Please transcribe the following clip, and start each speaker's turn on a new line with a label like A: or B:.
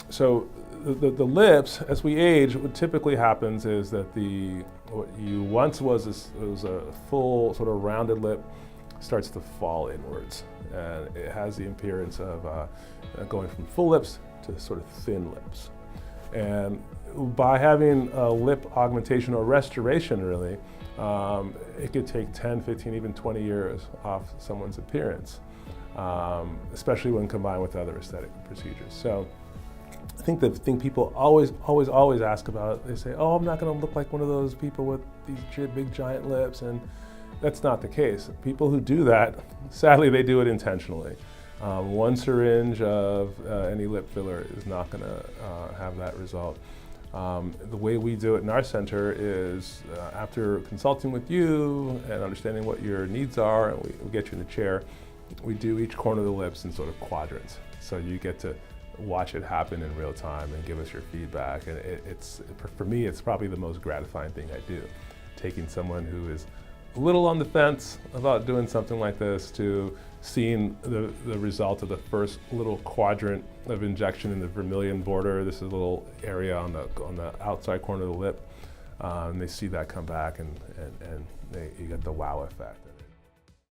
A: So the lips, as we age, what typically happens is that what you once was a full sort of rounded lip starts to fall inwards, and it has the appearance of going from full lips to sort of thin lips. And by having a lip augmentation or restoration, really, it could take 10, 15, even 20 years off someone's appearance, especially when combined with other aesthetic procedures. So I think the thing people always ask about, they say, oh, I'm not going to look like one of those people with these big giant lips, and that's not the case. People who do that, sadly, they do it intentionally. One syringe of any lip filler is not going to have that result. The way we do it in our center is after consulting with you and understanding what your needs are, and we get you in the chair, we do each corner of the lips in sort of quadrants. So you get to watch it happen in real time and give us your feedback. And for me, it's probably the most gratifying thing I do. Taking someone who is a little on the fence about doing something like this to seeing the result of the first little quadrant of injection in the vermillion border. This is a little area on the outside corner of the lip. And they see that come back, and you get the wow effect.